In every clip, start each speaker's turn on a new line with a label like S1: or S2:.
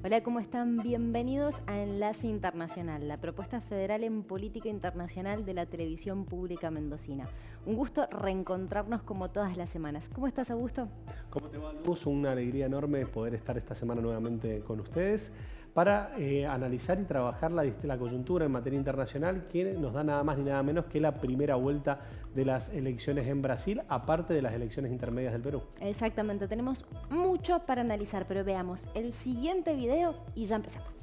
S1: Hola, ¿cómo están? Bienvenidos a Enlace Internacional, la propuesta federal en política internacional de la televisión pública mendocina. Un gusto reencontrarnos como todas las semanas. ¿Cómo estás, Augusto?
S2: ¿Cómo te va, Luz? Una alegría enorme poder estar esta semana nuevamente con ustedes para analizar y trabajar la coyuntura en materia internacional, que nos da nada más ni nada menos que la primera vuelta de las elecciones en Brasil, aparte de las elecciones intermedias del Perú.
S1: Exactamente, tenemos mucho para analizar, pero veamos el siguiente video y ya empezamos.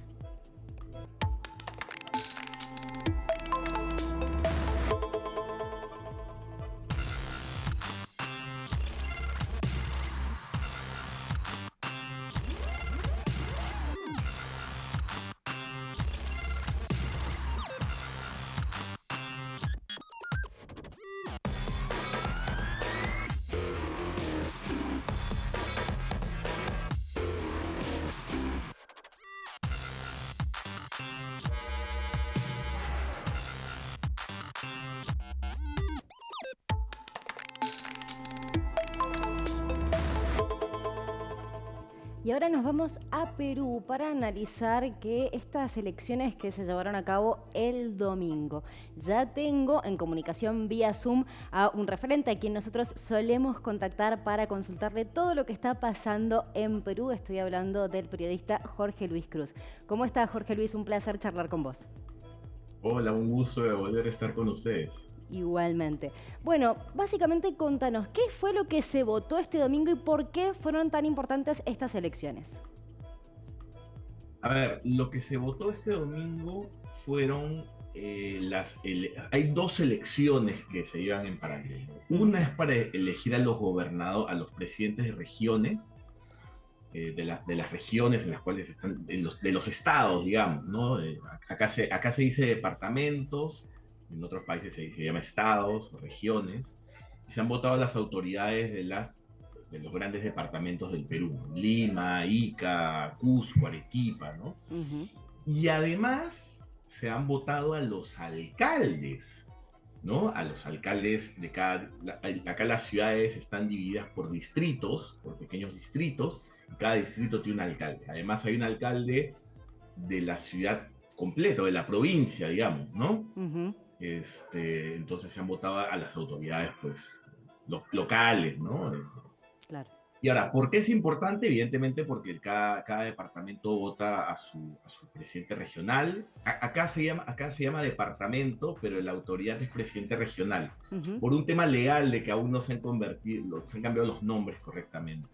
S1: Y ahora nos vamos a Perú para analizar que estas elecciones que se llevaron a cabo el domingo. Ya tengo en comunicación vía Zoom a un referente a quien nosotros solemos contactar para consultarle todo lo que está pasando en Perú. Estoy hablando del periodista Jorge Luis Cruz. ¿Cómo está, Jorge Luis? Un placer charlar con vos.
S3: Hola, un gusto de volver a estar con ustedes.
S1: Igualmente. Bueno, básicamente contanos, ¿qué fue lo que se votó este domingo y por qué fueron tan importantes estas elecciones?
S3: A ver, lo que se votó este domingo fueron hay dos elecciones que se llevan en paralelo. Una es para elegir a los gobernadores, a los presidentes de regiones, de las regiones en las cuales están, de los estados, digamos, ¿no? Acá se dice departamentos, en otros países se llama estados o regiones, y se han votado las autoridades de los grandes departamentos del Perú, ¿no? Lima, Ica, Cusco, Arequipa, ¿no? Y además se han votado a los alcaldes, ¿no? A los alcaldes de acá las ciudades están divididas por distritos, por pequeños distritos, y cada distrito tiene un alcalde. Además hay un alcalde de la ciudad completa, de la provincia, digamos, ¿no? Entonces se han votado a las autoridades, pues, locales, ¿no?
S1: Claro.
S3: Y ahora, ¿por qué es importante? Evidentemente porque cada departamento vota a su presidente regional. Acá se llama departamento, pero la autoridad es presidente regional. Por un tema legal de que aún no se han convertido, se han cambiado los nombres correctamente.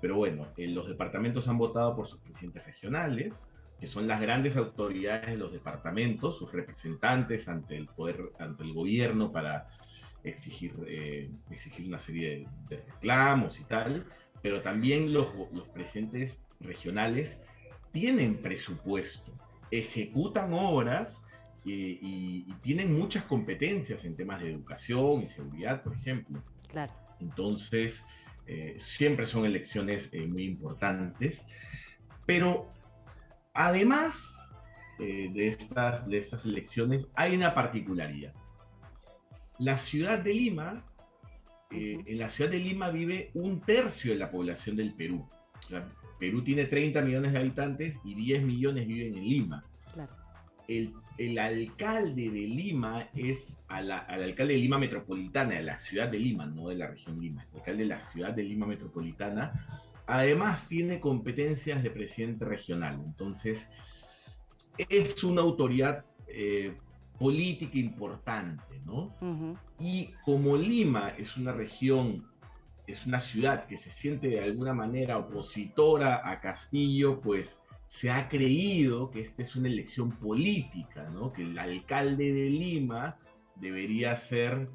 S3: Pero bueno, los departamentos han votado por sus presidentes regionales, que son las grandes autoridades de los departamentos, sus representantes ante el poder, ante el gobierno para exigir una serie de reclamos y tal, pero también los presidentes regionales tienen presupuesto, ejecutan obras y tienen muchas competencias en temas de educación y seguridad, por ejemplo.
S1: Claro.
S3: Entonces, siempre son elecciones muy importantes, pero además de estas elecciones hay una particularidad. La ciudad de Lima, en la ciudad de Lima vive un tercio de la población del Perú. O sea, Perú tiene 30 millones de habitantes y 10 millones viven en Lima.
S1: Claro.
S3: El alcalde de Lima es al alcalde de Lima Metropolitana, de la ciudad de Lima, no de la región Lima. El alcalde de la ciudad de Lima Metropolitana, además tiene competencias de presidente regional. Entonces, es una autoridad política importante, ¿no? Y como Lima es una región, es una ciudad que se siente de alguna manera opositora a Castillo, pues se ha creído que esta es una elección política, ¿no? Que el alcalde de Lima debería ser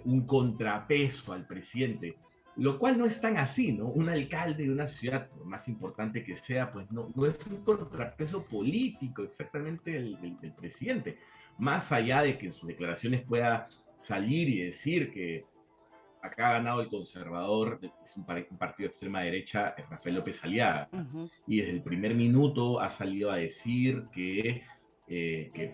S3: un contrapeso al presidente, lo cual no es tan así, ¿no? Un alcalde de una ciudad, por más importante que sea, pues no es un contrapeso político exactamente del presidente, más allá de que en sus declaraciones pueda salir y decir que acá ha ganado el conservador, es un partido de extrema derecha, Rafael López Aliaga, y desde el primer minuto ha salido a decir que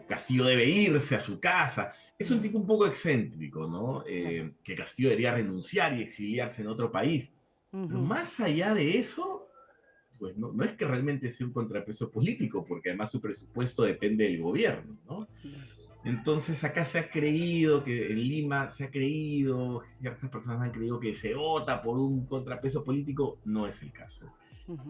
S3: Castillo debe irse a su casa. Es un tipo un poco excéntrico, ¿no? Que Castillo debería renunciar y exiliarse en otro país. Pero más allá de eso, pues no es que realmente sea un contrapeso político, porque además su presupuesto depende del gobierno, ¿no? Entonces acá se ha creído que en Lima se ha creído, ciertas personas han creído que se vota por un contrapeso político, no es el caso.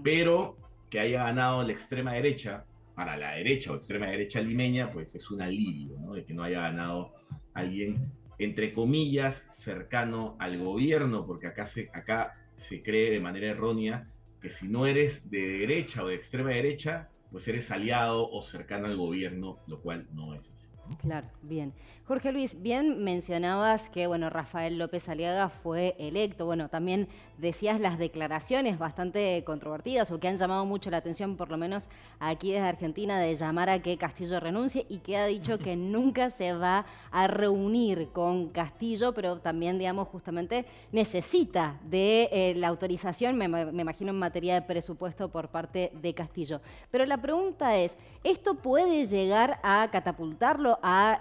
S3: Pero que haya ganado la extrema derecha, para la derecha o extrema derecha limeña, pues es un alivio, ¿no? De que no haya ganado alguien, entre comillas, cercano al gobierno, porque acá se cree de manera errónea que si no eres de derecha o de extrema derecha, pues eres aliado o cercano al gobierno, lo cual no es así.
S1: Claro, bien. Jorge Luis, bien mencionabas que, bueno, Rafael López Aliaga fue electo. Bueno, también decías las declaraciones bastante controvertidas o que han llamado mucho la atención, por lo menos aquí desde Argentina, de llamar a que Castillo renuncie y que ha dicho que nunca se va a reunir con Castillo, pero también, digamos, justamente necesita de la autorización, me imagino en materia de presupuesto por parte de Castillo. Pero la pregunta es, ¿esto puede llegar a catapultarlo a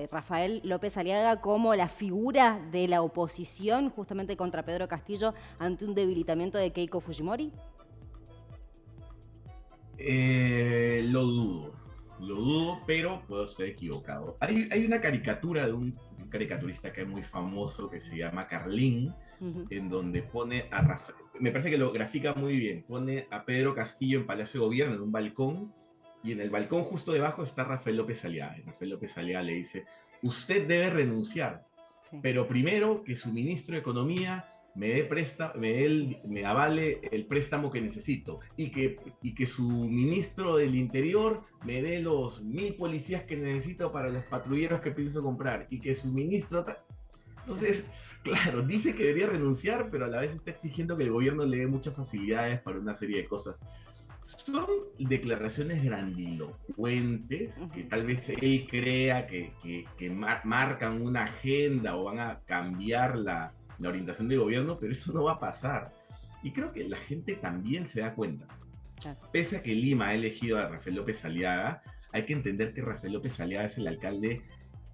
S1: Rafael López Aliaga como la figura de la oposición justamente contra Pedro Castillo ante un debilitamiento de Keiko Fujimori?
S3: Lo dudo, pero puedo estar equivocado. Hay una caricatura de un caricaturista que es muy famoso que se llama Carlín, en donde pone a Rafael, me parece que lo grafica muy bien, pone a Pedro Castillo en Palacio de Gobierno en un balcón, y en el balcón justo debajo está Rafael López Aliaga. Y Rafael López Aliaga le dice, usted debe renunciar, pero primero que su ministro de Economía me avale el préstamo que necesito y que su ministro del Interior me dé los 1000 policías que necesito para los patrulleros que pienso comprar y que su ministro... Entonces, claro, dice que debería renunciar, pero a la vez está exigiendo que el gobierno le dé muchas facilidades para una serie de cosas. Son declaraciones grandilocuentes que tal vez él crea que marcan una agenda o van a cambiar la orientación del gobierno, pero eso no va a pasar. Y creo que la gente también se da cuenta. Pese a que Lima ha elegido a Rafael López Aliaga, hay que entender que Rafael López Aliaga es el alcalde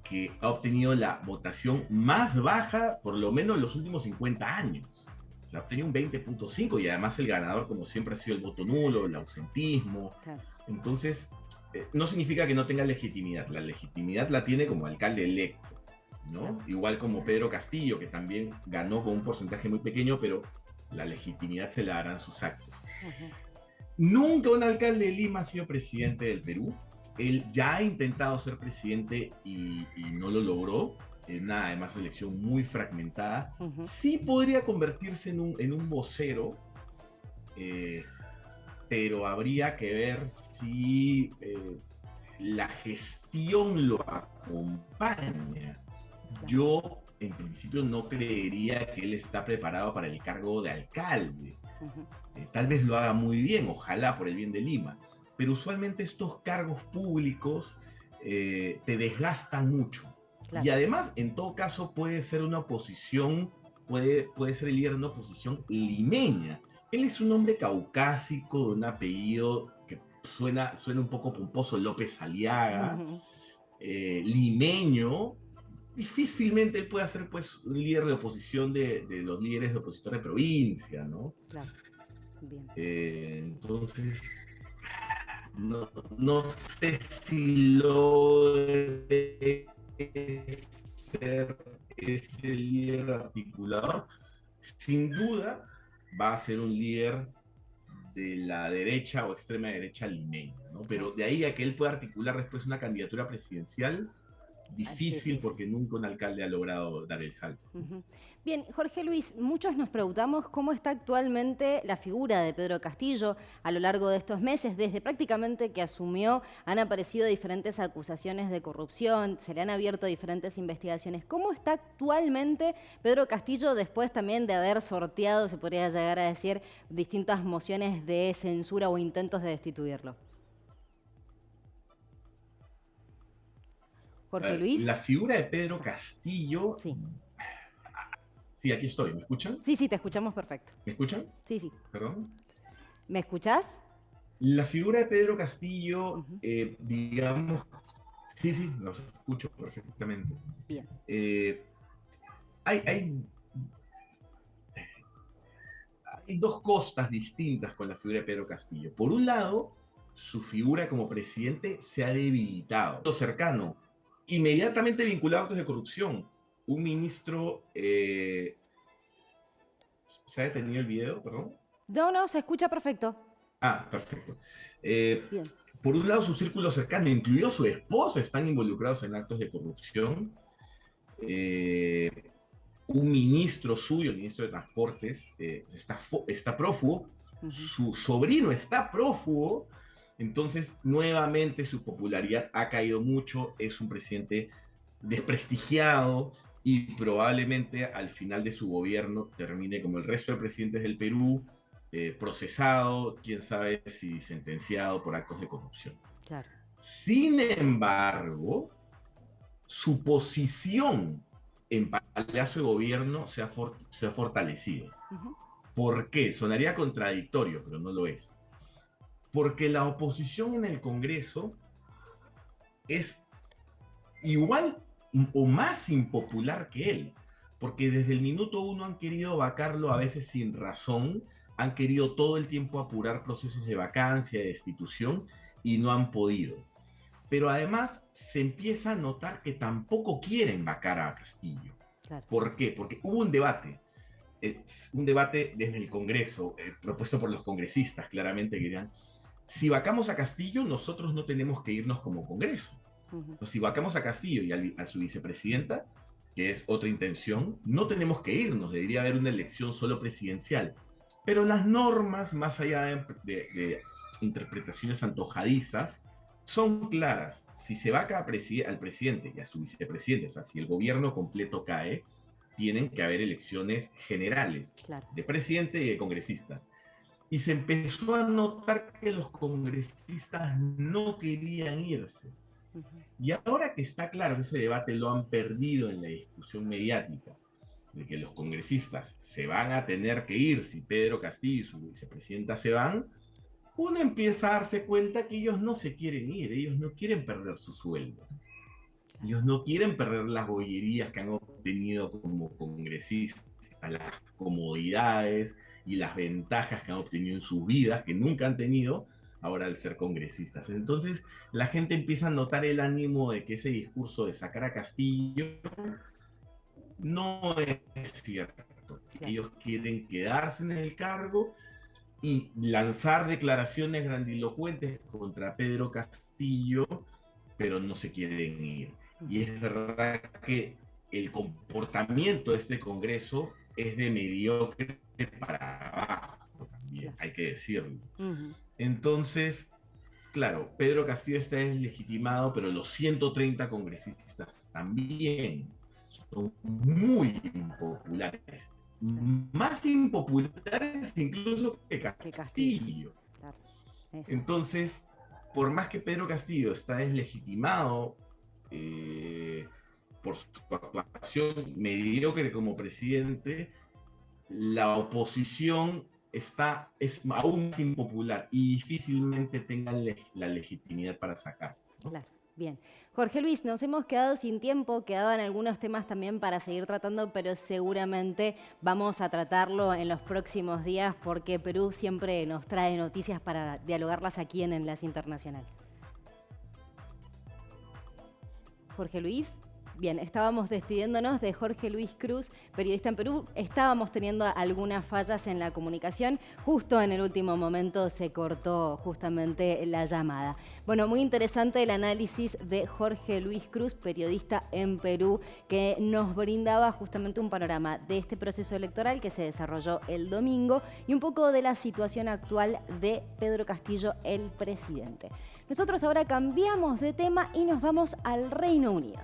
S3: que ha obtenido la votación más baja, por lo menos en los últimos 50 años. Ha obtenido un 20.5 y además el ganador, como siempre, ha sido el voto nulo, el ausentismo. Entonces, no significa que no tenga legitimidad. La legitimidad la tiene como alcalde electo, ¿no? Igual como Pedro Castillo, que también ganó con un porcentaje muy pequeño, pero la legitimidad se la darán sus actos. Nunca un alcalde de Lima ha sido presidente del Perú. Él ya ha intentado ser presidente y no lo logró. Nada, además elección muy fragmentada. Sí podría convertirse en un vocero, pero habría que ver si la gestión lo acompaña. Yo, en principio, no creería que él está preparado para el cargo de alcalde. Tal vez lo haga muy bien, ojalá por el bien de Lima, pero usualmente estos cargos públicos te desgastan mucho. Claro. Y además, en todo caso, puede ser una oposición, puede ser el líder de una oposición limeña. Él es un hombre caucásico, de un apellido que suena un poco pomposo, López Aliaga, limeño. Difícilmente él puede ser pues, un líder de oposición de los líderes de opositor de provincia, ¿no? Claro. Bien. Entonces, no sé si logre ser ese líder articulador. Sin duda va a ser un líder de la derecha o extrema derecha limeña, ¿no? Pero de ahí a que él pueda articular después una candidatura presidencial, difícil porque nunca un alcalde ha logrado dar el salto.
S1: Bien, Jorge Luis, muchos nos preguntamos cómo está actualmente la figura de Pedro Castillo a lo largo de estos meses. Desde prácticamente que asumió han aparecido diferentes acusaciones de corrupción, se le han abierto diferentes investigaciones. ¿Cómo está actualmente Pedro Castillo después también de haber sorteado, se podría llegar a decir, distintas mociones de censura o intentos de destituirlo? Jorge Luis.
S3: La figura de Pedro Castillo... Sí. Sí, aquí estoy. ¿Me escuchan?
S1: Sí, te escuchamos perfecto.
S3: ¿Me escuchan?
S1: Sí.
S3: ¿Perdón?
S1: ¿Me escuchás?
S3: La figura de Pedro Castillo, digamos... Sí, los escucho perfectamente. Bien. hay dos costas distintas con la figura de Pedro Castillo. Por un lado, su figura como presidente se ha debilitado. Lo cercano, inmediatamente vinculado a actos de corrupción. Un ministro... ¿Se ha detenido el video? Perdón.
S1: No, se escucha perfecto.
S3: Ah, perfecto.
S1: Bien.
S3: Por un lado, su círculo cercano, incluido su esposa, están involucrados en actos de corrupción. Un ministro suyo, el ministro de Transportes, está prófugo. Su sobrino está prófugo. Entonces, nuevamente, su popularidad ha caído mucho. Es un presidente desprestigiado y probablemente al final de su gobierno termine como el resto de presidentes del Perú, procesado, quién sabe si sentenciado por actos de corrupción.
S1: Claro.
S3: Sin embargo, su posición en Palacio de Gobierno se ha fortalecido. ¿Por qué? Sonaría contradictorio, pero no lo es. Porque la oposición en el Congreso es igual o más impopular que él, porque desde el minuto uno han querido vacarlo a veces sin razón, han querido todo el tiempo apurar procesos de vacancia, de destitución, y no han podido. Pero además se empieza a notar que tampoco quieren vacar a Castillo. Claro. ¿Por qué? Porque hubo un debate desde el Congreso, propuesto por los congresistas, claramente, que dirán, si vacamos a Castillo, nosotros no tenemos que irnos como Congreso. Si vacamos a Castillo y a su vicepresidenta, que es otra intención, no tenemos que irnos, debería haber una elección solo presidencial. Pero las normas, más allá de interpretaciones antojadizas, son claras. Si se vaca al presidente y a su vicepresidente, o sea, si el gobierno completo cae, tienen que haber elecciones generales, claro, de presidente y de congresistas. Y se empezó a notar que los congresistas no querían irse. Y ahora que está claro que ese debate lo han perdido en la discusión mediática, de que los congresistas se van a tener que ir si Pedro Castillo y su vicepresidenta se van, uno empieza a darse cuenta que ellos no se quieren ir, ellos no quieren perder su sueldo. Ellos no quieren perder las bollerías que han obtenido como congresistas, las comodidades y las ventajas que han obtenido en sus vidas, que nunca han tenido ahora al ser congresistas. Entonces la gente empieza a notar el ánimo de que ese discurso de sacar a Castillo no es cierto. Ellos quieren quedarse en el cargo y lanzar declaraciones grandilocuentes contra Pedro Castillo, pero no se quieren ir. Y es verdad que el comportamiento de este Congreso es de mediocre para abajo también, hay que decirlo. Entonces, claro, Pedro Castillo está deslegitimado, pero los 130 congresistas también son muy impopulares. Más impopulares incluso que Castillo. Claro. Entonces, por más que Pedro Castillo está deslegitimado por su actuación mediocre como presidente, la oposición es aún más impopular y difícilmente tengan la legitimidad para sacar, ¿no?
S1: Claro, bien. Jorge Luis, nos hemos quedado sin tiempo, quedaban algunos temas también para seguir tratando, pero seguramente vamos a tratarlo en los próximos días porque Perú siempre nos trae noticias para dialogarlas aquí en Enlace Internacional. Jorge Luis. Bien, estábamos despidiéndonos de Jorge Luis Cruz, periodista en Perú. Estábamos teniendo algunas fallas en la comunicación. Justo en el último momento se cortó justamente la llamada. Bueno, muy interesante el análisis de Jorge Luis Cruz, periodista en Perú, que nos brindaba justamente un panorama de este proceso electoral que se desarrolló el domingo y un poco de la situación actual de Pedro Castillo, el presidente. Nosotros ahora cambiamos de tema y nos vamos al Reino Unido.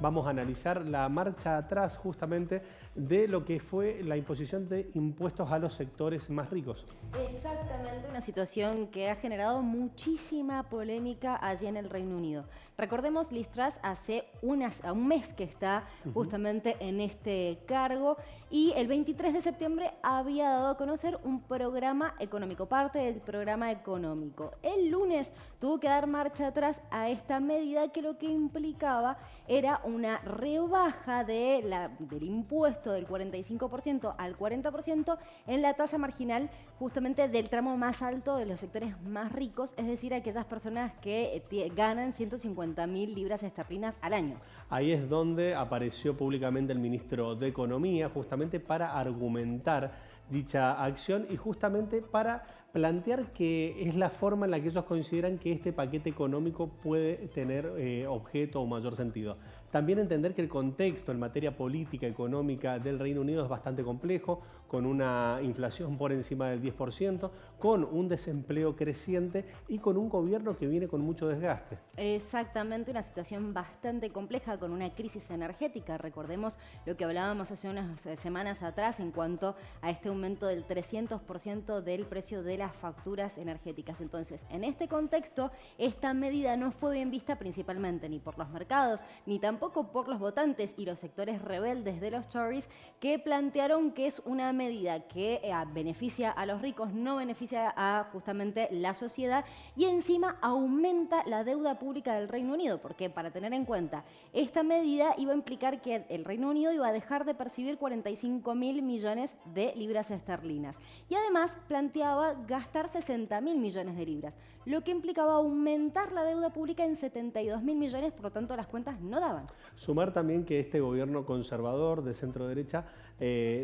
S2: Vamos a analizar la marcha atrás justamente de lo que fue la imposición de impuestos a los sectores más ricos.
S1: Exactamente, una situación que ha generado muchísima polémica allí en el Reino Unido. Recordemos, Liz Truss hace un mes que está justamente en este cargo y el 23 de septiembre había dado a conocer un programa económico, parte del programa económico. El lunes tuvo que dar marcha atrás a esta medida que lo que implicaba era una rebaja del impuesto impuesto del 45% al 40% en la tasa marginal justamente del tramo más alto de los sectores más ricos, es decir, aquellas personas que ganan 150.000 libras esterlinas al año.
S2: Ahí es donde apareció públicamente el ministro de Economía, justamente para argumentar dicha acción y justamente para plantear que es la forma en la que ellos consideran que este paquete económico puede tener objeto o mayor sentido. También entender que el contexto en materia política, económica del Reino Unido es bastante complejo, con una inflación por encima del 10%, con un desempleo creciente y con un gobierno que viene con mucho desgaste.
S1: Exactamente, una situación bastante compleja con una crisis energética. Recordemos lo que hablábamos hace unas semanas atrás en cuanto a este aumento del 300% del precio de las facturas energéticas. Entonces, en este contexto, esta medida no fue bien vista principalmente ni por los mercados, ni tampoco por los votantes y los sectores rebeldes de los Tories, que plantearon que es una medida que beneficia a los ricos, no beneficia a justamente la sociedad y encima aumenta la deuda pública del Reino Unido, porque para tener en cuenta, esta medida iba a implicar que el Reino Unido iba a dejar de percibir 45.000 millones de libras esterlinas y además planteaba gastar 60.000 millones de libras, lo que implicaba aumentar la deuda pública en 72.000 millones, por lo tanto las cuentas no daban.
S2: Sumar también que este gobierno conservador de centro derecha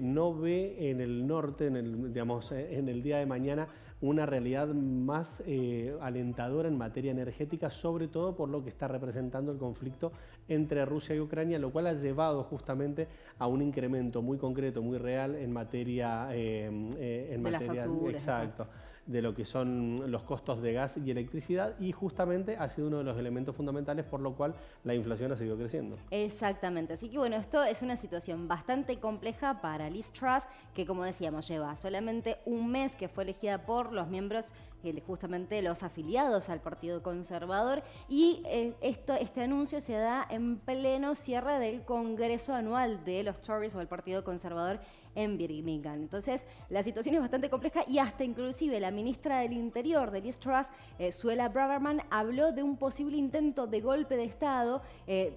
S2: no ve en el norte, en el día de mañana, una realidad más alentadora en materia energética, sobre todo por lo que está representando el conflicto entre Rusia y Ucrania, lo cual ha llevado justamente a un incremento muy concreto, muy real en materia, exacto, de lo que son los costos de gas y electricidad, y justamente ha sido uno de los elementos fundamentales por lo cual la inflación ha seguido creciendo.
S1: Exactamente, así que bueno, esto es una situación bastante compleja para Liz Truss, que como decíamos lleva solamente un mes que fue elegida por los miembros, justamente los afiliados al Partido Conservador, y este anuncio se da en pleno cierre del Congreso Anual de los Tories o del Partido Conservador en Birmingham. Entonces, la situación es bastante compleja y hasta inclusive la ministra del Interior de Liz Truss, Suella Braverman, habló de un posible intento de golpe de Estado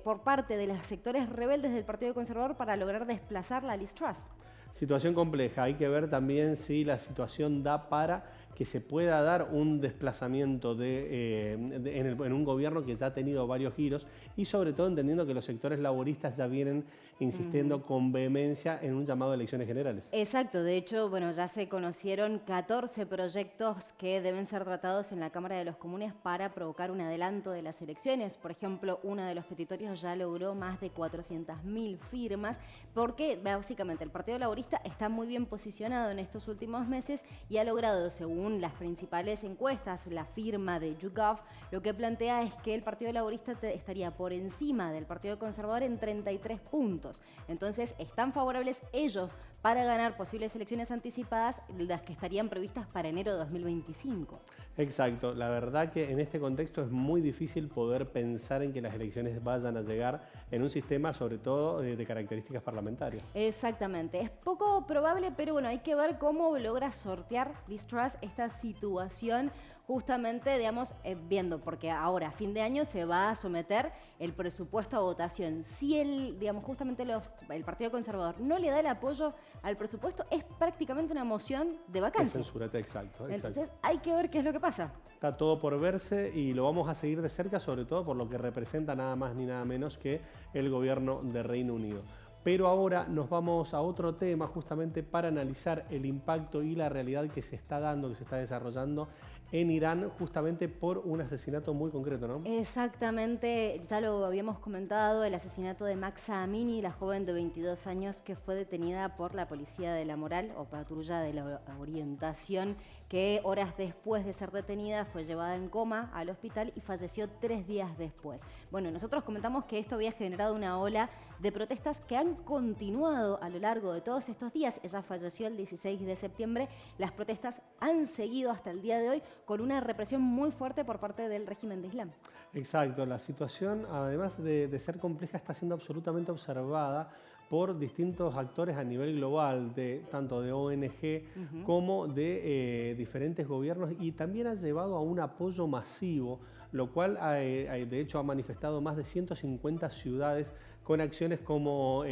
S1: por parte de los sectores rebeldes del Partido Conservador para lograr desplazar a Liz Truss.
S2: Situación compleja, hay que ver también si la situación da para que se pueda dar un desplazamiento en un gobierno que ya ha tenido varios giros y sobre todo entendiendo que los sectores laboristas ya vienen insistiendo con vehemencia en un llamado a elecciones generales.
S1: Exacto, de hecho, bueno, ya se conocieron 14 proyectos que deben ser tratados en la Cámara de los Comunes para provocar un adelanto de las elecciones. Por ejemplo, uno de los petitorios ya logró más de 400.000 firmas porque básicamente el Partido Laborista está muy bien posicionado en estos últimos meses y ha logrado, según las principales encuestas, la firma de YouGov, lo que plantea es que el Partido Laborista estaría por encima del Partido Conservador en 33 puntos. Entonces, están favorables ellos para ganar posibles elecciones anticipadas, las que estarían previstas para enero de 2025.
S2: Exacto, la verdad que en este contexto es muy difícil poder pensar en que las elecciones vayan a llegar en un sistema sobre todo de características parlamentarias.
S1: Exactamente, es poco probable, pero bueno, hay que ver cómo logra sortear Liz Truss esta situación, justamente, digamos, viendo, porque ahora, a fin de año, se va a someter el presupuesto a votación. Si justamente el Partido Conservador no le da el apoyo al presupuesto, es prácticamente una moción de vacancia.
S2: Censura, exacto.
S1: Entonces, hay que ver qué es lo que pasa.
S2: Está todo por verse y lo vamos a seguir de cerca, sobre todo por lo que representa nada más ni nada menos que el gobierno de Reino Unido. Pero ahora nos vamos a otro tema justamente para analizar el impacto y la realidad que se está dando, que se está desarrollando en Irán, justamente por un asesinato muy concreto, ¿no?
S1: Exactamente, ya lo habíamos comentado, el asesinato de Mahsa Amini, la joven de 22 años que fue detenida por la Policía de la Moral o Patrulla de la Orientación, que horas después de ser detenida fue llevada en coma al hospital y falleció 3 días después. Bueno, nosotros comentamos que esto había generado una ola de protestas que han continuado a lo largo de todos estos días. Ella falleció el 16 de septiembre. Las protestas han seguido hasta el día de hoy con una represión muy fuerte por parte del régimen de Islam.
S2: Exacto, la situación, además de ser compleja, está siendo absolutamente observada por distintos actores a nivel global, tanto de ONG como de diferentes gobiernos, y también ha llevado a un apoyo masivo, lo cual de hecho ha manifestado más de 150 ciudades con acciones como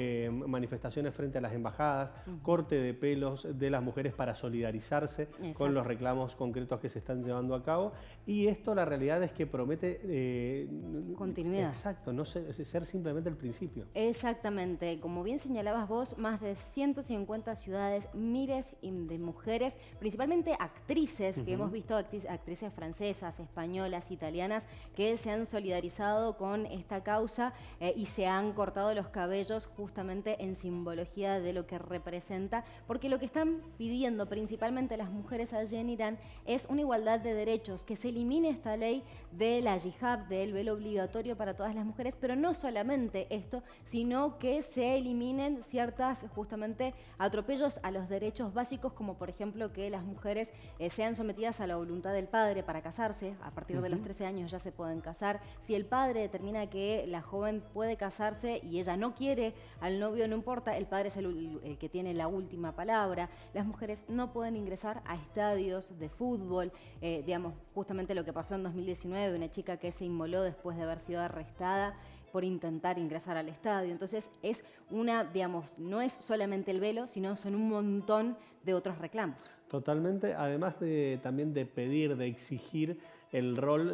S2: manifestaciones frente a las embajadas, corte de pelos de las mujeres para solidarizarse con los reclamos concretos que se están llevando a cabo. Y esto la realidad es que promete
S1: continuidad.
S2: Exacto, no ser simplemente el principio.
S1: Exactamente, como bien señalabas vos, más de 150 ciudades, miles de mujeres, principalmente actrices, que hemos visto actrices francesas, españolas, italianas, que se han solidarizado con esta causa y se han cortado los cabellos justamente en simbología de lo que representa, porque lo que están pidiendo principalmente las mujeres allí en Irán es una igualdad de derechos, que se elimine esta ley de la hijab, del velo obligatorio para todas las mujeres, pero no solamente esto, sino que se eliminen ciertas justamente atropellos a los derechos básicos, como por ejemplo que las mujeres sean sometidas a la voluntad del padre para casarse. A partir de los 13 años ya se pueden casar. Si el padre determina que la joven puede casarse y ella no quiere al novio, no importa, el padre es el que tiene la última palabra. Las mujeres no pueden ingresar a estadios de fútbol, digamos, justamente lo que pasó en 2019, una chica que se inmoló después de haber sido arrestada por intentar ingresar al estadio. Entonces es digamos, no es solamente el velo, sino son un montón de otros reclamos.
S2: Totalmente, además también de pedir, de exigir el rol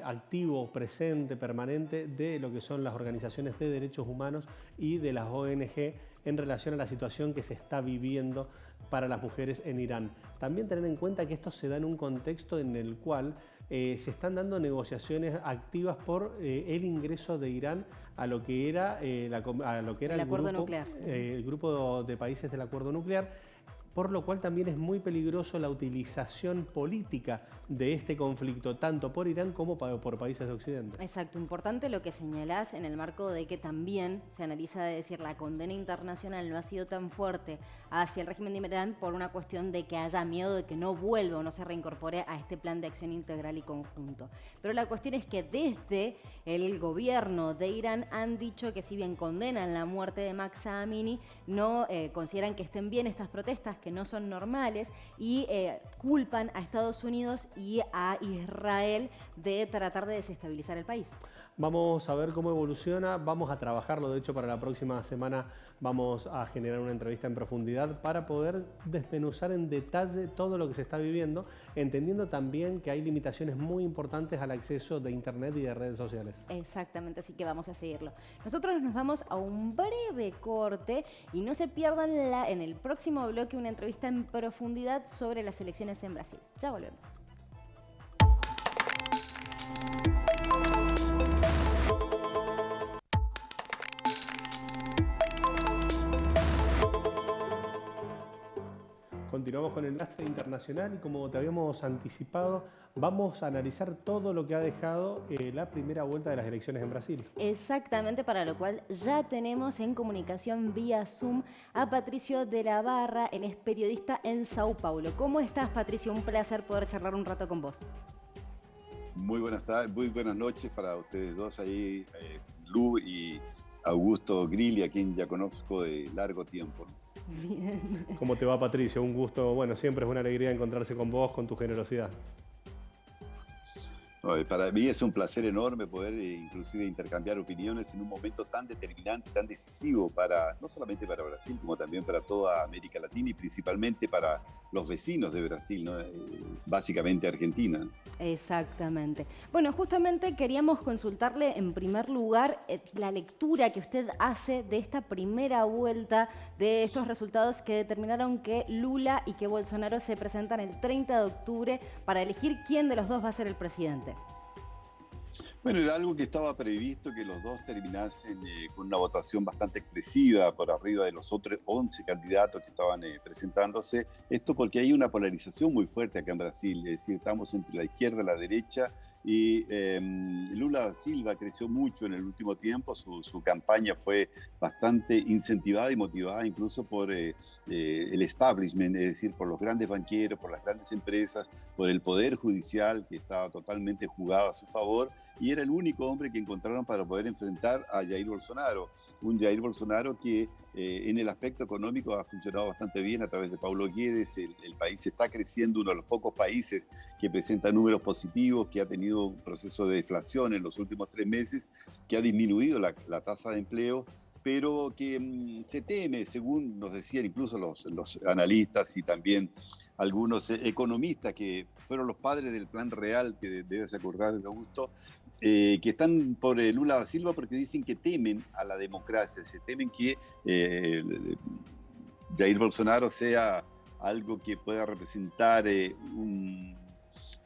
S2: activo, presente, permanente de lo que son las organizaciones de derechos humanos y de las ONG en relación a la situación que se está viviendo para las mujeres en Irán. También tener en cuenta que esto se da en un contexto en el cual se están dando negociaciones activas por el ingreso de Irán a lo que era, el
S1: acuerdo nuclear.
S2: El grupo de países del acuerdo nuclear, por lo cual también es muy peligroso la utilización política de este conflicto, tanto por Irán como por países de Occidente.
S1: Exacto, importante lo que señalás en el marco de que también se analiza de decir la condena internacional no ha sido tan fuerte hacia el régimen de Irán por una cuestión de que haya miedo de que no vuelva o no se reincorpore a este plan de acción integral y conjunto. Pero la cuestión es que desde el gobierno de Irán han dicho que si bien condenan la muerte de Mahsa Amini, no consideran que estén bien estas protestas, que no son normales, y culpan a Estados Unidos y a Israel de tratar de desestabilizar el país.
S2: Vamos a ver cómo evoluciona, vamos a trabajarlo, de hecho para la próxima semana vamos a generar una entrevista en profundidad para poder desmenuzar en detalle todo lo que se está viviendo, entendiendo también que hay limitaciones muy importantes al acceso de internet y de redes sociales.
S1: Exactamente, así que vamos a seguirlo. Nosotros nos vamos a un breve corte y no se pierdan en el próximo bloque una entrevista en profundidad sobre las elecciones en Brasil. Ya volvemos.
S2: Continuamos con el enlace internacional y como te habíamos anticipado, vamos a analizar todo lo que ha dejado la primera vuelta de las elecciones en Brasil.
S1: Exactamente, para lo cual ya tenemos en comunicación vía Zoom a Patricio de la Barra, él es periodista en Sao Paulo. ¿Cómo estás, Patricio? Un placer poder charlar un rato con vos.
S4: Muy buenas tardes, muy buenas noches para ustedes dos ahí, Lu y Augusto Grilli, a quien ya conozco de largo tiempo.
S1: Bien.
S2: ¿Cómo te va, Patricio? Un gusto, bueno, siempre es una alegría encontrarse con vos, con tu generosidad.
S4: Para mí es un placer enorme poder inclusive intercambiar opiniones en un momento tan determinante, tan decisivo no solamente para Brasil, como también para toda América Latina y principalmente para los vecinos de Brasil, ¿no? Básicamente Argentina.
S1: Exactamente. Bueno, justamente queríamos consultarle en primer lugar la lectura que usted hace de esta primera vuelta de estos resultados que determinaron que Lula y que Bolsonaro se presentan el 30 de octubre para elegir quién de los dos va a ser el presidente.
S4: Bueno, era algo que estaba previsto, que los dos terminasen con una votación bastante expresiva por arriba de los otros 11 candidatos que estaban presentándose. Esto porque hay una polarización muy fuerte acá en Brasil, es decir, estamos entre la izquierda y la derecha, y Lula da Silva creció mucho en el último tiempo, su campaña fue bastante incentivada y motivada incluso por el establishment, es decir, por los grandes banqueros, por las grandes empresas, por el poder judicial que estaba totalmente jugado a su favor, y era el único hombre que encontraron para poder enfrentar a Jair Bolsonaro. Un Jair Bolsonaro que en el aspecto económico ha funcionado bastante bien a través de Paulo Guedes. El país está creciendo, uno de los pocos países que presenta números positivos, que ha tenido un proceso de deflación en los últimos 3 meses, que ha disminuido la tasa de empleo, pero que se teme, según nos decían incluso los analistas y también algunos economistas que fueron los padres del Plan Real, que debes acordar, Augusto, que están por Lula da Silva porque dicen que temen a la democracia, se temen que Jair Bolsonaro sea algo que pueda representar un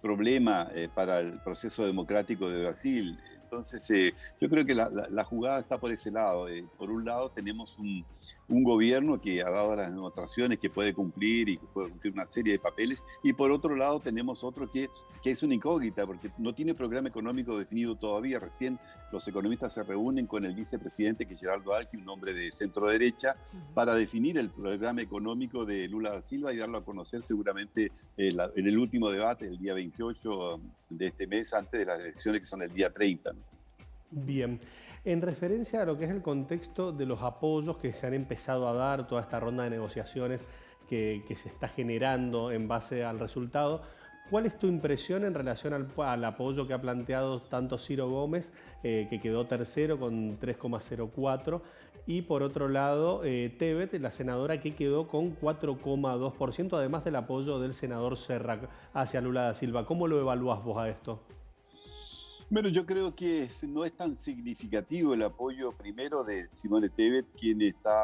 S4: problema para el proceso democrático de Brasil. Entonces, yo creo que la jugada está por ese lado. Por un lado, tenemos un gobierno que ha dado las demostraciones que puede cumplir y que puede cumplir una serie de papeles, y por otro lado tenemos otro que es una incógnita, porque no tiene programa económico definido todavía. Recién los economistas se reúnen con el vicepresidente, que es Geraldo Alckmin, un hombre de centro derecha, para definir el programa económico de Lula da Silva y darlo a conocer seguramente en el último debate, el día 28 de este mes, antes de las elecciones que son el día 30, ¿no?
S2: Bien. En referencia a lo que es el contexto de los apoyos que se han empezado a dar, toda esta ronda de negociaciones que se está generando en base al resultado, ¿cuál es tu impresión en relación al apoyo que ha planteado tanto Ciro Gómez, que quedó tercero con 3,04%, y por otro lado Tebet, la senadora, que quedó con 4,2%, además del apoyo del senador Serra hacia Lula da Silva? ¿Cómo lo evalúas vos a esto?
S4: Bueno, yo creo que no es tan significativo el apoyo primero de Simone Tebet, quien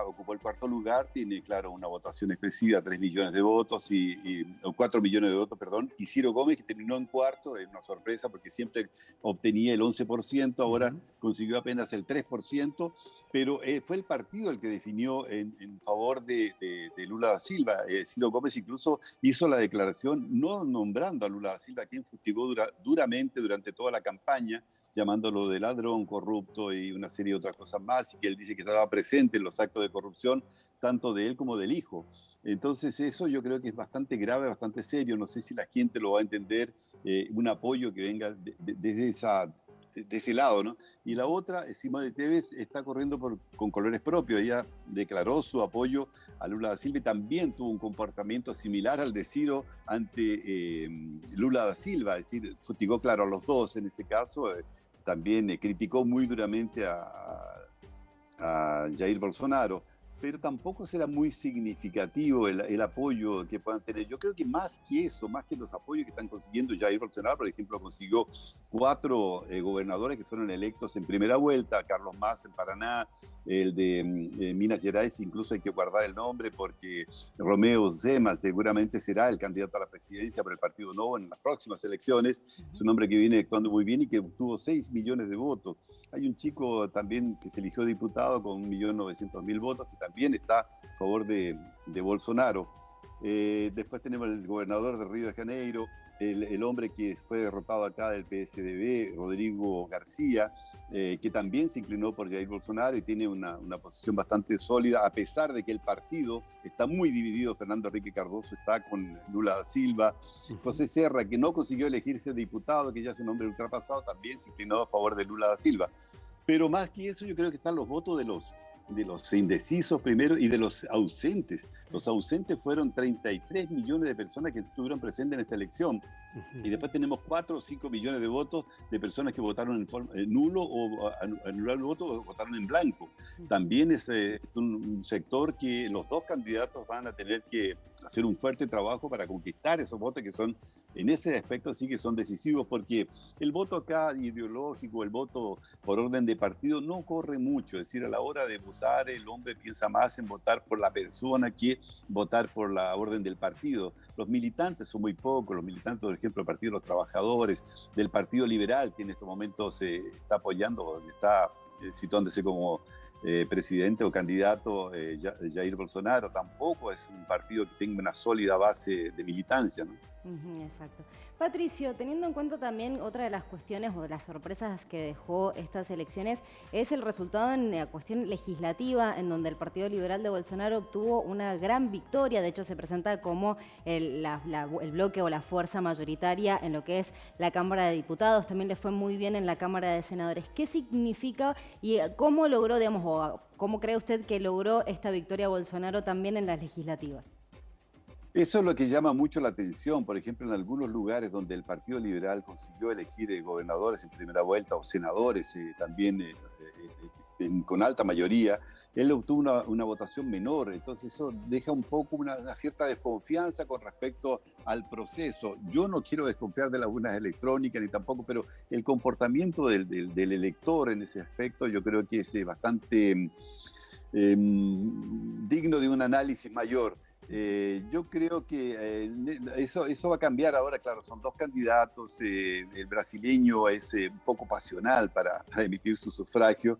S4: ocupó el cuarto lugar, tiene, claro, una votación expresiva, 3 millones de votos, o 4 millones de votos, perdón, y Ciro Gómez, que terminó en cuarto, es una sorpresa porque siempre obtenía el 11%, ahora consiguió apenas el 3%, pero fue el partido el que definió en favor de Lula da Silva. Ciro Gómez incluso hizo la declaración no nombrando a Lula da Silva, quien fustigó duramente durante toda la campaña, llamándolo de ladrón, corrupto y una serie de otras cosas más, y que él dice que estaba presente en los actos de corrupción, tanto de él como del hijo. Entonces eso yo creo que es bastante grave, bastante serio. No sé si la gente lo va a entender, un apoyo que venga desde de ese lado, ¿no? Y la otra, Simone Tebet está corriendo con colores propios. Ella declaró su apoyo a Lula da Silva y también tuvo un comportamiento similar al de Ciro ante Lula da Silva, es decir, fustigó, claro, a los dos en ese caso. También criticó muy duramente a Jair Bolsonaro, pero tampoco será muy significativo el apoyo que puedan tener. Yo creo que más que eso, más que los apoyos que están consiguiendo Jair Bolsonaro, por ejemplo, consiguió 4 gobernadores que fueron electos en primera vuelta: Carlos Mas en Paraná, el de Minas Gerais, incluso hay que guardar el nombre porque Romeo Zema seguramente será el candidato a la presidencia por el Partido Novo en las próximas elecciones. Es un hombre que viene actuando muy bien y que obtuvo 6 millones de votos. Hay un chico también que se eligió diputado con 1.900.000 votos, que también está a favor de Bolsonaro. Después tenemos el gobernador de Río de Janeiro, el hombre que fue derrotado acá del PSDB, Rodrigo García, que también se inclinó por Jair Bolsonaro y tiene una posición bastante sólida, a pesar de que el partido está muy dividido. Fernando Henrique Cardoso está con Lula da Silva. José Serra, que no consiguió elegirse diputado, que ya es un hombre ultrapasado, también se inclinó a favor de Lula da Silva. Pero más que eso, yo creo que están los votos de los indecisos primero y de los ausentes. Los ausentes fueron 33 millones de personas que estuvieron presentes en esta elección. Y después tenemos 4 o 5 millones de votos de personas que votaron en forma nulo o anularon el voto o votaron en blanco. También es un sector que los dos candidatos van a tener que hacer un fuerte trabajo para conquistar esos votos, que son, en ese aspecto sí que son decisivos, porque el voto acá ideológico, el voto por orden de partido no corre mucho. Es decir, a la hora de votar, el hombre piensa más en votar por la persona que votar por la orden del partido. Los militantes son muy pocos. Los militantes, por ejemplo, del Partido de los Trabajadores, del Partido Liberal, que en estos momentos se está apoyando, está situándose como presidente o candidato Jair Bolsonaro, tampoco es un partido que tenga una sólida base de militancia, ¿no?
S1: Ujú, exacto. Patricio, teniendo en cuenta también otra de las cuestiones o de las sorpresas que dejó estas elecciones es el resultado en la cuestión legislativa, en donde el Partido Liberal de Bolsonaro obtuvo una gran victoria. De hecho, se presenta como el bloque o la fuerza mayoritaria en lo que es la Cámara de Diputados. También le fue muy bien en la Cámara de Senadores. ¿Qué significa y cómo logró, digamos, o cómo cree usted que logró esta victoria Bolsonaro también en las legislativas?
S4: Eso es lo que llama mucho la atención. Por ejemplo, en algunos lugares donde el Partido Liberal consiguió elegir gobernadores en primera vuelta o senadores también con alta mayoría, él obtuvo una votación menor. Entonces eso deja un poco una cierta desconfianza con respecto al proceso. Yo no quiero desconfiar de las urnas electrónicas ni tampoco, pero el comportamiento del elector en ese aspecto yo creo que es bastante digno de un análisis mayor. Yo creo que eso va a cambiar ahora, claro, son dos candidatos, el brasileño es un poco pasional para emitir su sufragio,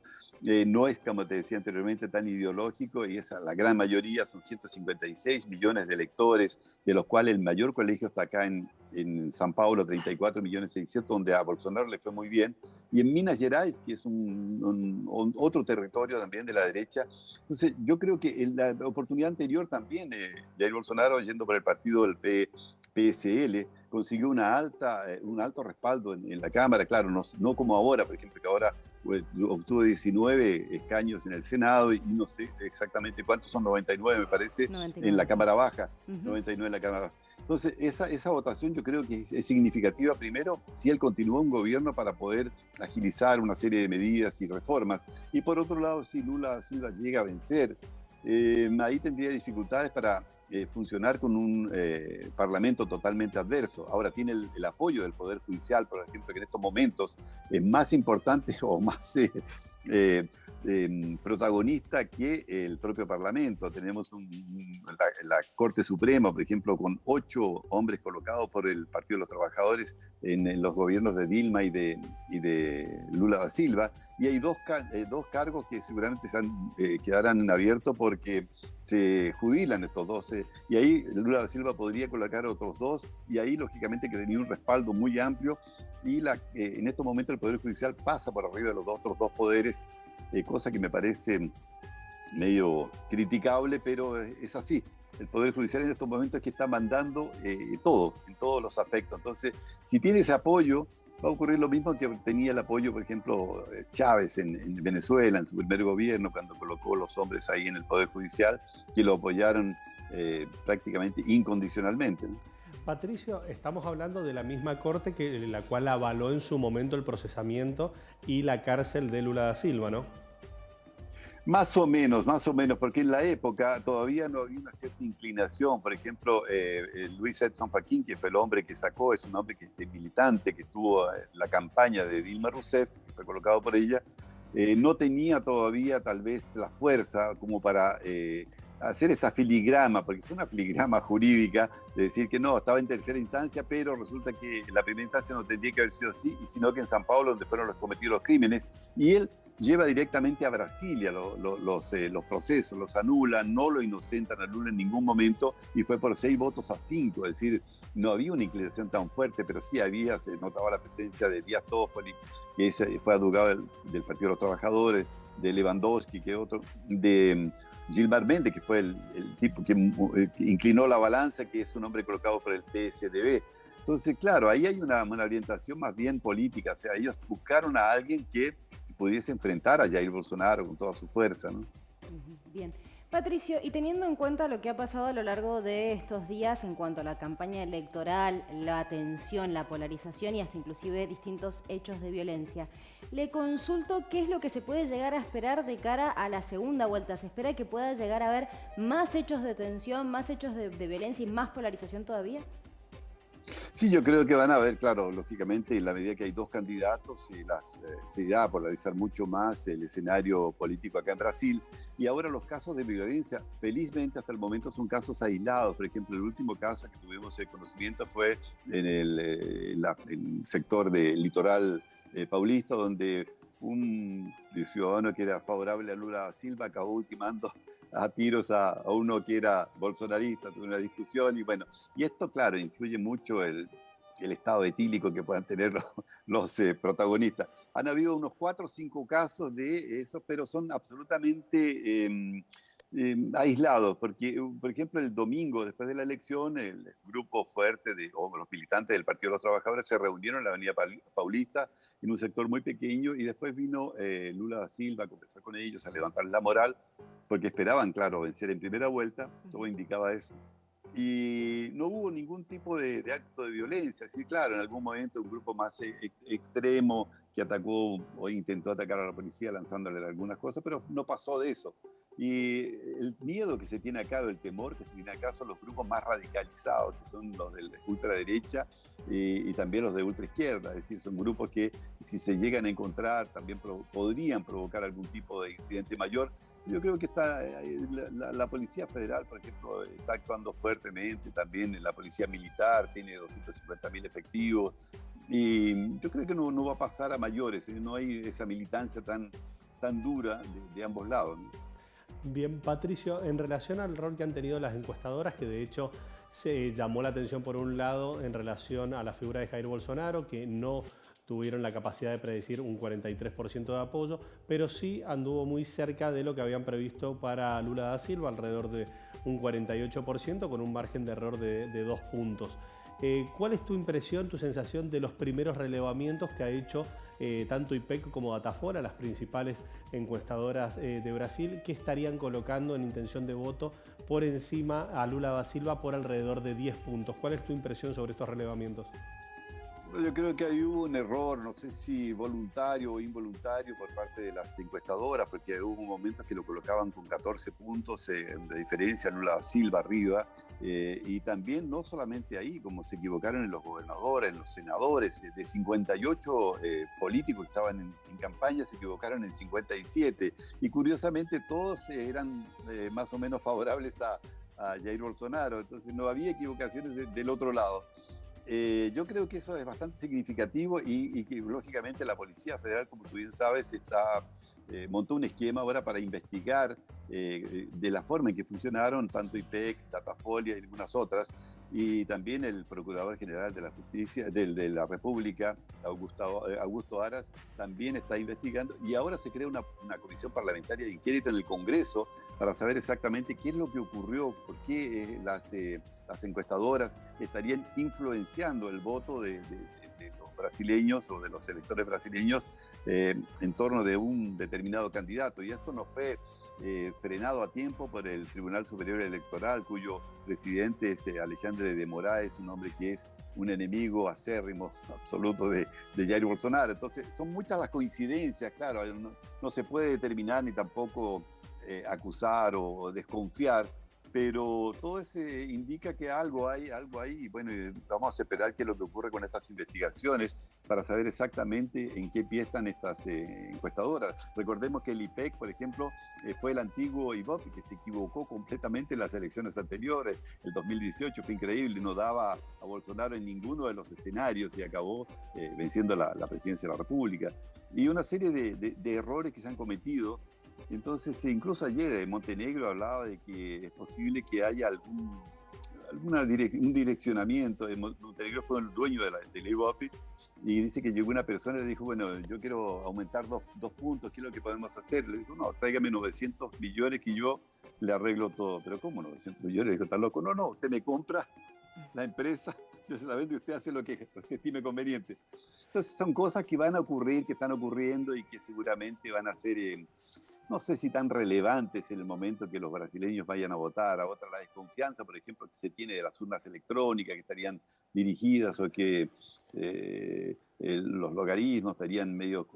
S4: no es, como te decía anteriormente, tan ideológico y esa, la gran mayoría, son 156 millones de electores, de los cuales el mayor colegio está acá en San Paulo, 34 millones 600, donde a Bolsonaro le fue muy bien, y en Minas Gerais, que es otro territorio también de la derecha. Entonces, yo creo que en la oportunidad anterior también, Jair Bolsonaro, yendo por el partido del PSL, consiguió un alto respaldo en la Cámara, claro, no como ahora, por ejemplo, que ahora obtuvo 19 escaños en el Senado y no sé exactamente cuántos son, 99 me parece, 99. En la Cámara Baja, 99 en la Cámara Baja. Entonces, esa votación yo creo que es significativa, primero, si él continúa un gobierno para poder agilizar una serie de medidas y reformas, y por otro lado, si Lula Silva llega a vencer, ahí tendría dificultades para funcionar con un parlamento totalmente adverso. Ahora tiene el apoyo del Poder Judicial, por ejemplo, que en estos momentos es más importante o más protagonista que el propio Parlamento. Tenemos la Corte Suprema, por ejemplo, con 8 hombres colocados por el Partido de los Trabajadores en los gobiernos de Dilma y de Lula da Silva, y hay dos cargos que seguramente quedarán abiertos porque se jubilan estos dos, y ahí Lula da Silva podría colocar otros 2, y ahí lógicamente que tenía un respaldo muy amplio, y en estos momentos el Poder Judicial pasa por arriba de los otros 2 poderes, cosa que me parece medio criticable, pero es así. El Poder Judicial en estos momentos es que está mandando todo, en todos los aspectos. Entonces, si tiene ese apoyo, va a ocurrir lo mismo que tenía el apoyo, por ejemplo, Chávez en Venezuela, en su primer gobierno, cuando colocó los hombres ahí en el Poder Judicial, que lo apoyaron prácticamente incondicionalmente, ¿no?
S2: Patricio, estamos hablando de la misma corte que la cual avaló en su momento el procesamiento y la cárcel de Lula da Silva, ¿no?
S4: Más o menos, porque en la época todavía no había una cierta inclinación. Por ejemplo, Luis Edson Fachin, que fue el hombre que sacó, es un hombre que es militante, que estuvo en la campaña de Dilma Rousseff, que fue colocado por ella, no tenía todavía tal vez la fuerza como para hacer esta filigrama, porque es una filigrama jurídica, de decir que no, estaba en tercera instancia, pero resulta que la primera instancia no tendría que haber sido así, sino que en San Pablo, donde fueron cometidos los crímenes, y él lleva directamente a Brasilia los procesos, los anula, no lo inocentan a Lula en ningún momento, y fue por 6 votos a 5, es decir, no había una inclinación tan fuerte, pero sí se notaba la presencia de Díaz Toffoli, que fue abogado del Partido de los Trabajadores, de Lewandowski, que otro, de Gilmar Mendes, que fue el tipo que inclinó la balanza, que es un hombre colocado por el PSDB. Entonces, claro, ahí hay una orientación más bien política, o sea, ellos buscaron a alguien que pudiese enfrentar a Jair Bolsonaro con toda su fuerza, ¿no?
S1: Bien. Patricio, y teniendo en cuenta lo que ha pasado a lo largo de estos días en cuanto a la campaña electoral, la tensión, la polarización y hasta inclusive distintos hechos de violencia, le consulto qué es lo que se puede llegar a esperar de cara a la segunda vuelta. ¿Se espera que pueda llegar a haber más hechos de tensión, más hechos de violencia y más polarización todavía?
S4: Sí, yo creo que van a haber, claro, lógicamente, en la medida que hay 2 candidatos, se irá a polarizar mucho más el escenario político acá en Brasil. Y ahora los casos de violencia, felizmente hasta el momento son casos aislados. Por ejemplo, el último caso que tuvimos conocimiento fue en el sector del litoral paulista, donde un ciudadano que era favorable a Lula da Silva acabó ultimando a tiros a uno que era bolsonarista, tuve una discusión y bueno, y esto claro, influye mucho el estado etílico que puedan tener los protagonistas. Han habido unos 4 o 5 casos de eso, pero son absolutamente aislados, porque, por ejemplo, el domingo, después de la elección, el grupo fuerte o los militantes del Partido de los Trabajadores se reunieron en la Avenida Paulista, en un sector muy pequeño, y después vino Lula da Silva a conversar con ellos, a levantar la moral, porque esperaban, claro, vencer en primera vuelta, todo indicaba eso. Y no hubo ningún tipo de acto de violencia. Sí, claro, en algún momento un grupo más extremo que atacó o intentó atacar a la policía lanzándole algunas cosas, pero no pasó de eso. Y el miedo que se tiene acá, o el temor que se tiene acá, son los grupos más radicalizados, que son los de ultraderecha y también los de ultraizquierda. Es decir, son grupos que si se llegan a encontrar también podrían provocar algún tipo de incidente mayor. Yo creo que la Policía Federal, por ejemplo, está actuando fuertemente, también la Policía Militar tiene 250.000 efectivos, y yo creo que no va a pasar a mayores, no hay esa militancia tan dura de ambos lados, ¿no?
S2: Bien, Patricio, en relación al rol que han tenido las encuestadoras, que de hecho se llamó la atención por un lado en relación a la figura de Jair Bolsonaro, que no tuvieron la capacidad de predecir un 43% de apoyo, pero sí anduvo muy cerca de lo que habían previsto para Lula da Silva, alrededor de un 48%, con un margen de error de 2 puntos. ¿Cuál es tu impresión, tu sensación de los primeros relevamientos que ha hecho tanto IPEC como Datafolha, las principales encuestadoras de Brasil, que estarían colocando en intención de voto por encima a Lula da Silva por alrededor de 10 puntos? ¿Cuál es tu impresión sobre estos relevamientos?
S4: Yo creo que ahí hubo un error, no sé si voluntario o involuntario por parte de las encuestadoras, porque hubo momentos que lo colocaban con 14 puntos de diferencia, Lula da Silva arriba, y también no solamente ahí, como se equivocaron en los gobernadores, en los senadores, de 58 políticos que estaban en campaña, se equivocaron en 57, y curiosamente todos eran más o menos favorables a Jair Bolsonaro, entonces no había equivocaciones del otro lado. Yo creo que eso es bastante significativo y que lógicamente la Policía Federal, como tú bien sabes, montó un esquema ahora para investigar de la forma en que funcionaron tanto IPEC, Datafolha y algunas otras, y también el Procurador General de la Justicia de la República, Augusto Aras, también está investigando, y ahora se crea una comisión parlamentaria de inquérito en el Congreso para saber exactamente qué es lo que ocurrió, por qué las encuestadoras estarían influenciando el voto de los brasileños o de los electores brasileños en torno de un determinado candidato. Y esto no fue frenado a tiempo por el Tribunal Superior Electoral, cuyo presidente es Alexandre de Moraes, un hombre que es un enemigo acérrimo absoluto de Jair Bolsonaro. Entonces, son muchas las coincidencias, claro, no se puede determinar ni tampoco acusar o desconfiar, pero todo eso indica que algo hay, y bueno, vamos a esperar qué es lo que ocurre con estas investigaciones para saber exactamente en qué pie están estas encuestadoras. Recordemos que el IPEC, por ejemplo, fue el antiguo IBOP que se equivocó completamente en las elecciones anteriores. El 2018 fue increíble, no daba a Bolsonaro en ninguno de los escenarios y acabó venciendo la presidencia de la República. Y una serie de errores que se han cometido. Entonces, incluso ayer Montenegro hablaba de que es posible que haya un direccionamiento. Montenegro fue el dueño del IBOP y dice que llegó una persona y le dijo, bueno, yo quiero aumentar dos puntos, ¿qué es lo que podemos hacer? Le dijo, no, tráigame 900 millones que yo le arreglo todo. Pero ¿cómo 900 millones? Le dijo, ¿está loco? No, usted me compra la empresa, yo se la vendo y usted hace lo que estime conveniente. Entonces son cosas que van a ocurrir, que están ocurriendo y que seguramente van a ser... no sé si tan relevantes en el momento que los brasileños vayan a votar. A otra, la desconfianza, por ejemplo, que se tiene de las urnas electrónicas que estarían dirigidas o que los logaritmos estarían medio...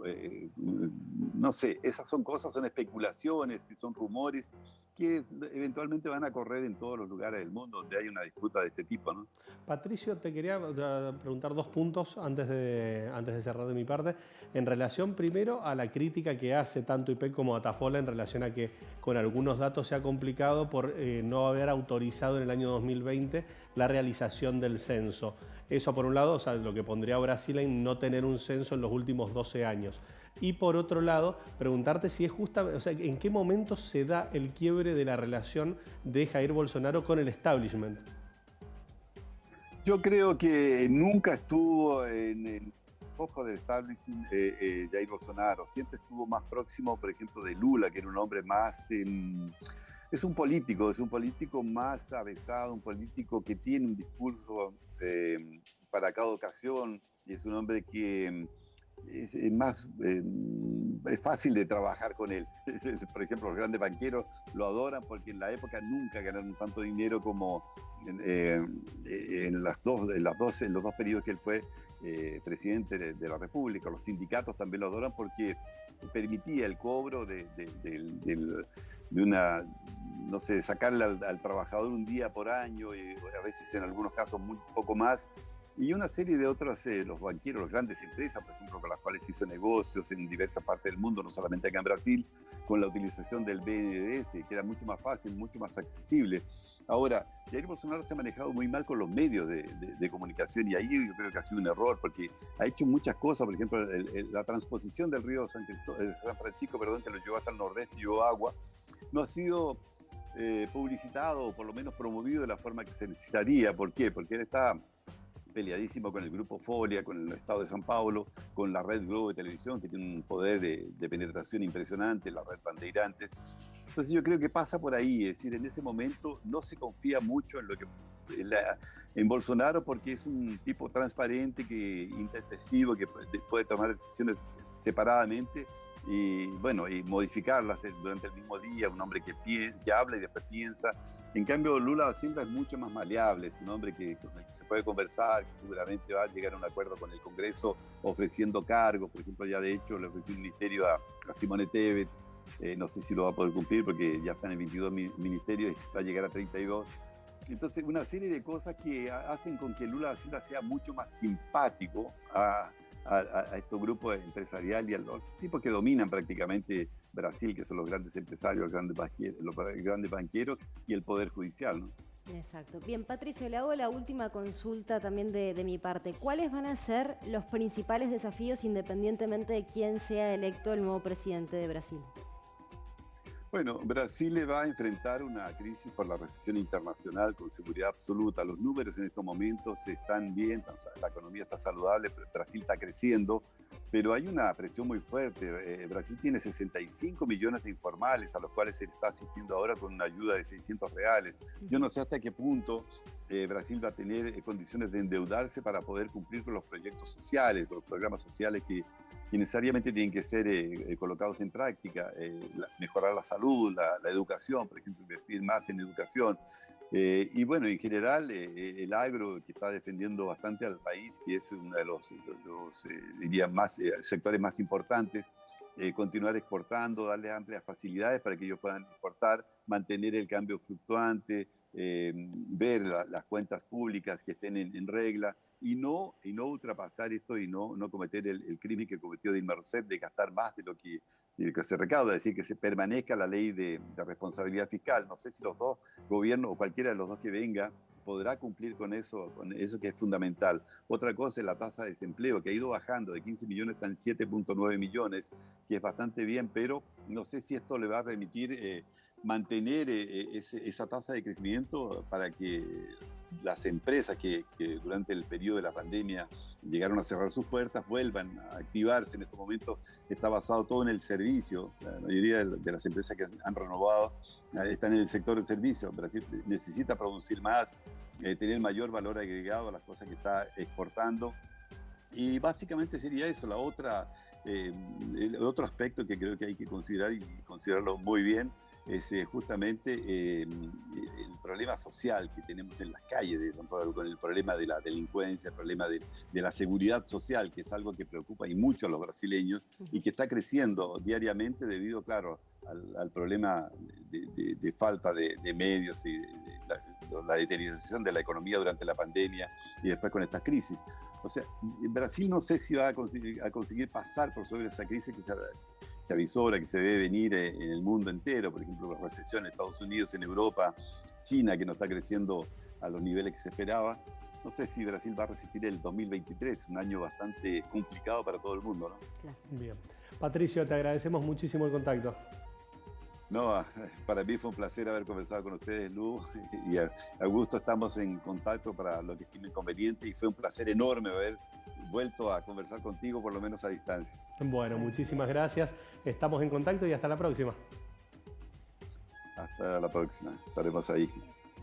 S4: no sé, esas son cosas, son especulaciones, son rumores que eventualmente van a correr en todos los lugares del mundo donde hay una disputa de este tipo, ¿no?
S2: Patricio, te quería preguntar 2 puntos antes de cerrar de mi parte. En relación primero a la crítica que hace tanto IPEC como Datafolha en relación a que con algunos datos se ha complicado por no haber autorizado en el año 2020 la realización del censo. Eso por un lado, o sea, lo que pondría a Brasil en no tener un censo en los últimos 12 años. Y por otro lado, preguntarte si es justa, o sea, en qué momento se da el quiebre de la relación de Jair Bolsonaro con el establishment.
S4: Yo creo que nunca estuvo en el foco del establishment Jair Bolsonaro. Siempre estuvo más próximo, por ejemplo, de Lula, que era un hombre más... es un político más avesado, un político que tiene un discurso para cada ocasión, y es un hombre que es más... es fácil de trabajar con él. Por ejemplo, los grandes banqueros lo adoran porque en la época nunca ganaron tanto dinero como en los dos periodos que él fue presidente de la República. Los sindicatos también lo adoran porque permitía el cobro de una, no sé, sacarle al trabajador un día por año, y a veces en algunos casos muy poco más, y una serie de otros, los banqueros, las grandes empresas, por ejemplo, con las cuales hizo negocios en diversas partes del mundo, no solamente acá en Brasil, con la utilización del BNDES, que era mucho más fácil, mucho más accesible. Ahora, Jair Bolsonaro se ha manejado muy mal con los medios de comunicación, y ahí yo creo que ha sido un error, porque ha hecho muchas cosas. Por ejemplo, la transposición del río San Francisco, que lo llevó hasta el nordeste y llevó agua, no ha sido publicitado o por lo menos promovido de la forma que se necesitaría. ¿Por qué? Porque él está peleadísimo con el Grupo Folia, con el Estado de San Paulo, con la red Globo de Televisión, que tiene un poder de penetración impresionante, la red Bandeirantes. Entonces yo creo que pasa por ahí, es decir, en ese momento no se confía mucho en Bolsonaro, porque es un tipo transparente, intempestivo, que puede tomar decisiones separadamente y modificarlas durante el mismo día, un hombre que habla y después piensa. En cambio, Lula da Silva es mucho más maleable, es un hombre con el que se puede conversar, que seguramente va a llegar a un acuerdo con el Congreso ofreciendo cargos. Por ejemplo, ya de hecho le ofreció un ministerio a Simone Tebet. No sé si lo va a poder cumplir porque ya están en 22 ministerios y va a llegar a 32. Entonces, una serie de cosas que hacen con que Lula da Silva sea mucho más simpático a estos grupos empresariales y a los tipos que dominan prácticamente Brasil, que son los grandes empresarios, los grandes banqueros y el Poder Judicial, ¿no?
S1: Exacto. Bien, Patricio, le hago la última consulta también de mi parte. ¿Cuáles van a ser los principales desafíos independientemente de quién sea electo el nuevo presidente de Brasil?
S4: Bueno, Brasil le va a enfrentar una crisis por la recesión internacional con seguridad absoluta. Los números en estos momentos están bien, la economía está saludable, Brasil está creciendo, pero hay una presión muy fuerte. Brasil tiene 65 millones de informales a los cuales se le está asistiendo ahora con una ayuda de 600 reales. Yo no sé hasta qué punto Brasil va a tener condiciones de endeudarse para poder cumplir con los proyectos sociales, con los programas sociales que necesariamente tienen que ser colocados en práctica, mejorar la salud, la educación, por ejemplo, invertir más en educación. Y bueno, en general, el agro, que está defendiendo bastante al país, que es uno de los diría, sectores más importantes, continuar exportando, darle amplias facilidades para que ellos puedan exportar, mantener el cambio fluctuante, ver las cuentas públicas que estén en regla, y no ultrapasar esto y no cometer el crimen que cometió Dilma Rousseff de gastar más de lo que se recauda, es decir, que se permanezca la ley de responsabilidad fiscal. No sé si los dos gobiernos o cualquiera de los dos que venga podrá cumplir con eso que es fundamental. Otra cosa es la tasa de desempleo, que ha ido bajando de 15 millones hasta en 7.9 millones, que es bastante bien, pero no sé si esto le va a permitir mantener esa tasa de crecimiento para que las empresas que durante el periodo de la pandemia llegaron a cerrar sus puertas vuelvan a activarse. En estos momentos está basado todo en el servicio. La mayoría de las empresas que han renovado están en el sector del servicio. Brasil necesita producir más, tener mayor valor agregado a las cosas que está exportando. Y básicamente sería eso. El otro aspecto que creo que hay que considerar, y considerarlo muy bien, es justamente el problema social que tenemos en las calles, con el problema de la delincuencia, el problema de la seguridad social, que es algo que preocupa y mucho a los brasileños y que está creciendo diariamente debido, claro, al problema de falta de medios y la deterioración de la economía durante la pandemia y después con estas crisis. O sea, Brasil no sé si va a conseguir pasar por sobre esa crisis que se avisora, que se ve venir en el mundo entero. Por ejemplo, la recesión en Estados Unidos, en Europa, China, que no está creciendo a los niveles que se esperaba. No sé si Brasil va a resistir el 2023, un año bastante complicado para todo el mundo, ¿no?
S1: Claro.
S2: Bien. Patricio, te agradecemos muchísimo el contacto.
S4: No, para mí fue un placer haber conversado con ustedes, Lu, y a gusto estamos en contacto para lo que estime conveniente, y fue un placer enorme haber vuelto a conversar contigo, por lo menos a distancia.
S2: Bueno, muchísimas gracias. Estamos en contacto y hasta la próxima.
S4: Hasta la próxima. Estaremos ahí,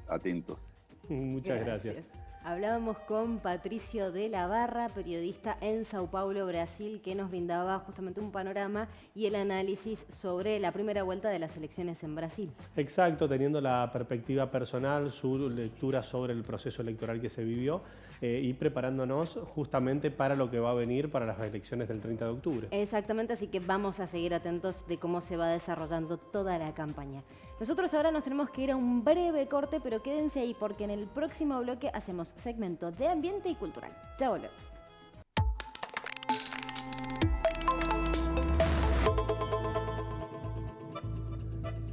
S4: atentos.
S2: Muchas gracias.
S1: Hablábamos con Patricio de la Barra, periodista en Sao Paulo, Brasil, que nos brindaba justamente un panorama y el análisis sobre la primera vuelta de las elecciones en Brasil.
S2: Exacto, teniendo la perspectiva personal, su lectura sobre el proceso electoral que se vivió y preparándonos justamente para lo que va a venir para las elecciones del 30 de octubre.
S1: Exactamente, así que vamos a seguir atentos de cómo se va desarrollando toda la campaña. Nosotros ahora nos tenemos que ir a un breve corte, pero quédense ahí porque en el próximo bloque hacemos segmento de ambiente y cultural. Ya volvemos.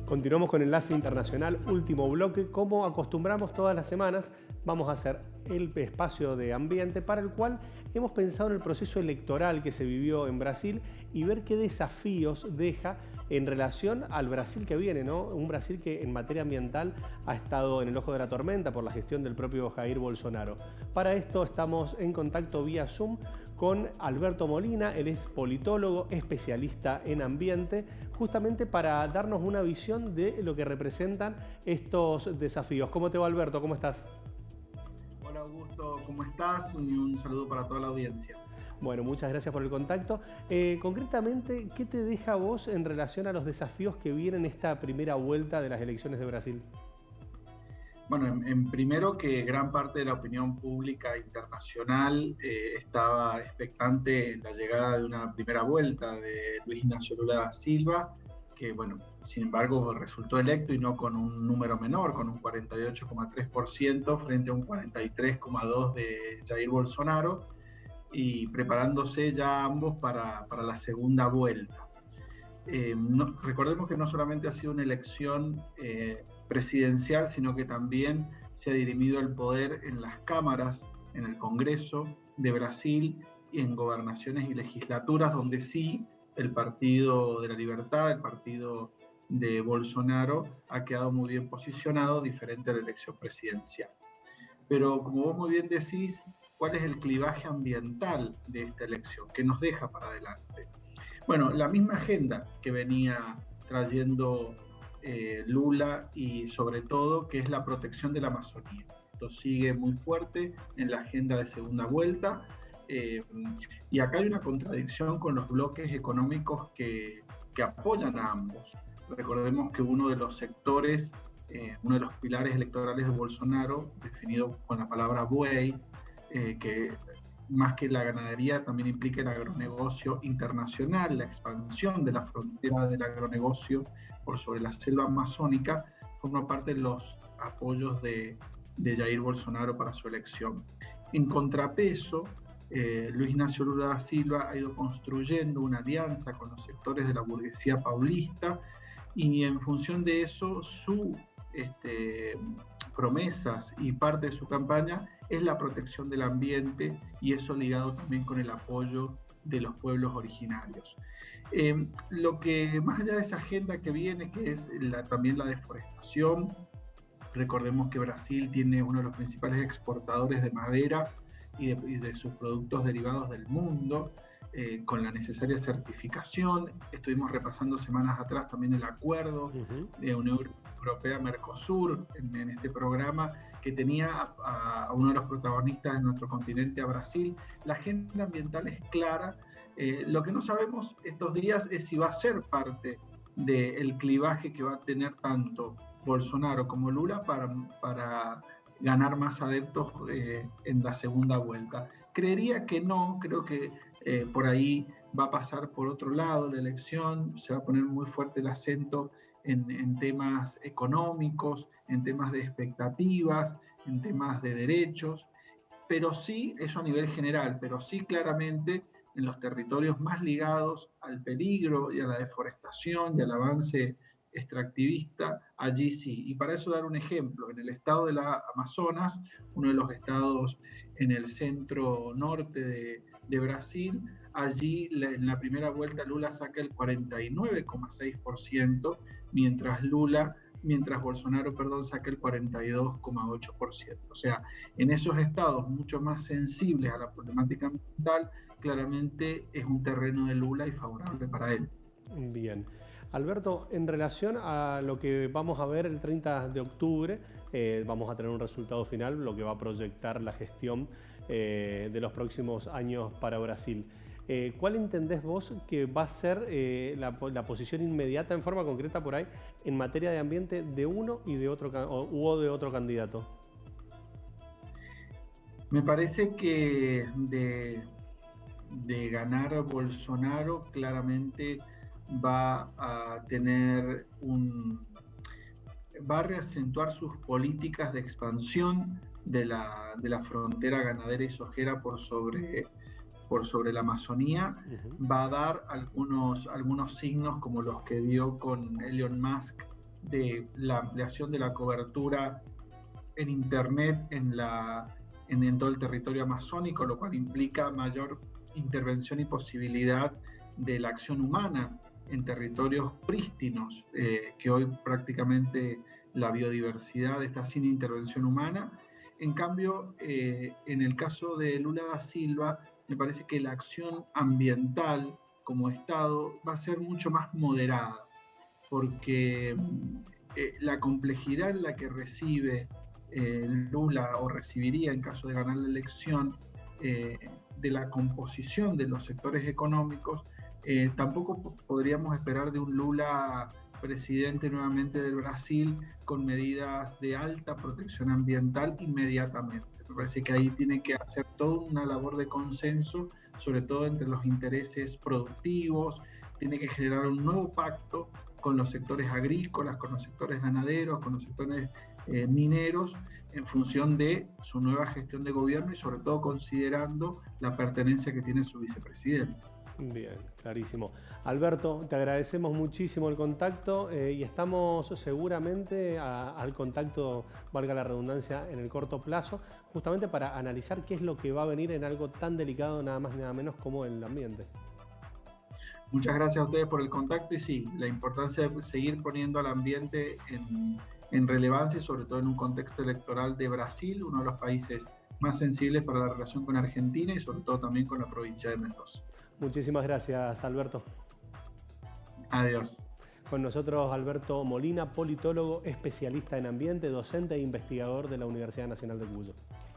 S2: Continuamos con Enlace Internacional, último bloque. Como acostumbramos todas las semanas, vamos a hacer el espacio de ambiente para el cual hemos pensado en el proceso electoral que se vivió en Brasil y ver qué desafíos deja en relación al Brasil que viene, ¿no? Un Brasil que en materia ambiental ha estado en el ojo de la tormenta por la gestión del propio Jair Bolsonaro. Para esto estamos en contacto vía Zoom con Alberto Molina, él es politólogo, especialista en ambiente, justamente para darnos una visión de lo que representan estos desafíos. ¿Cómo te va, Alberto? ¿Cómo estás?
S5: Hola Augusto, ¿cómo estás? Y un saludo para toda la audiencia.
S2: Bueno, muchas gracias por el contacto. Concretamente, ¿qué te deja a vos en relación a los desafíos que vienen esta primera vuelta de las elecciones de Brasil?
S5: Bueno, en primero que gran parte de la opinión pública internacional estaba expectante en la llegada de una primera vuelta de Luis Ignacio Lula da Silva, que bueno, sin embargo resultó electo y no con un número menor, con un 48,3% frente a un 43,2% de Jair Bolsonaro, y preparándose ya ambos para la segunda vuelta. Recordemos que no solamente ha sido una elección presidencial, sino que también se ha dirimido el poder en las cámaras, en el Congreso de Brasil y en gobernaciones y legislaturas, donde sí el Partido de la Libertad, el partido de Bolsonaro, ha quedado muy bien posicionado, diferente a la elección presidencial. Pero como vos muy bien decís, ¿cuál es el clivaje ambiental de esta elección? ¿Qué nos deja para adelante? Bueno, la misma agenda que venía trayendo Lula, y sobre todo que es la protección de la Amazonía. Esto sigue muy fuerte en la agenda de segunda vuelta, y acá hay una contradicción con los bloques económicos que apoyan a ambos. Recordemos que uno de los sectores, uno de los pilares electorales de Bolsonaro, definido con la palabra buey, que más que la ganadería también implica el agronegocio internacional, la expansión de la frontera del agronegocio por sobre la selva amazónica, forma parte de los apoyos de Jair Bolsonaro para su elección. En contrapeso, Luis Ignacio Lula da Silva ha ido construyendo una alianza con los sectores de la burguesía paulista, y en función de eso, sus promesas y parte de su campaña es la protección del ambiente, y eso ligado también con el apoyo de los pueblos originarios. Lo que más allá de esa agenda que viene, que es también la deforestación, recordemos que Brasil tiene uno de los principales exportadores de madera y de sus productos derivados del mundo, con la necesaria certificación. Estuvimos repasando semanas atrás también el acuerdo de Unión Europea-Mercosur en este programa, que tenía a uno de los protagonistas de nuestro continente, a Brasil. La agenda ambiental es clara. Lo que no sabemos estos días es si va a ser parte del clivaje que va a tener tanto Bolsonaro como Lula para ganar más adeptos en la segunda vuelta. Creería que no, creo que por ahí va a pasar por otro lado la elección, se va a poner muy fuerte el acento en temas económicos, en temas de expectativas, en temas de derechos, pero sí, eso a nivel general, pero sí claramente en los territorios más ligados al peligro y a la deforestación y al avance extractivista, allí sí. Y para eso dar un ejemplo, en el estado de la Amazonas, uno de los estados en el centro norte de Brasil, allí en la primera vuelta Lula saca el 49,6%, mientras Bolsonaro, saca el 42,8%. O sea, en esos estados mucho más sensibles a la problemática ambiental, claramente es un terreno de Lula y favorable para él.
S2: Bien. Alberto, en relación a lo que vamos a ver el 30 de octubre, vamos a tener un resultado final, lo que va a proyectar la gestión de los próximos años para Brasil. ¿Cuál entendés vos que va a ser la posición inmediata, en forma concreta por ahí, en materia de ambiente de uno y de otro, o de otro candidato?
S5: Me parece que de ganar Bolsonaro, claramente va a reacentuar sus políticas de expansión de la frontera ganadera y sojera por sobre la Amazonía. Va a dar algunos signos como los que dio con Elon Musk de la ampliación de la cobertura en Internet en todo el territorio amazónico, lo cual implica mayor intervención y posibilidad de la acción humana en territorios prístinos, que hoy prácticamente la biodiversidad está sin intervención humana. En cambio, en el caso de Lula da Silva, me parece que la acción ambiental como Estado va a ser mucho más moderada, porque la complejidad en la que recibe Lula, o recibiría en caso de ganar la elección, de la composición de los sectores económicos, tampoco podríamos esperar de un Lula presidente nuevamente del Brasil con medidas de alta protección ambiental inmediatamente. Me parece que ahí tiene que hacer toda una labor de consenso, sobre todo entre los intereses productivos, tiene que generar un nuevo pacto con los sectores agrícolas, con los sectores ganaderos, con los sectores mineros, en función de su nueva gestión de gobierno y sobre todo considerando la pertenencia que tiene su vicepresidente.
S2: Bien, clarísimo. Alberto, te agradecemos muchísimo el contacto y estamos seguramente al contacto, valga la redundancia, en el corto plazo, justamente para analizar qué es lo que va a venir en algo tan delicado, nada más ni nada menos, como el ambiente.
S5: Muchas gracias a ustedes por el contacto y sí, la importancia de seguir poniendo al ambiente en relevancia, sobre todo en un contexto electoral de Brasil, uno de los países más sensibles para la relación con Argentina y sobre todo también con la provincia de Mendoza.
S2: Muchísimas gracias, Alberto.
S5: Adiós.
S2: Con nosotros Alberto Molina, politólogo, especialista en ambiente, docente e investigador de la Universidad Nacional de Cuyo.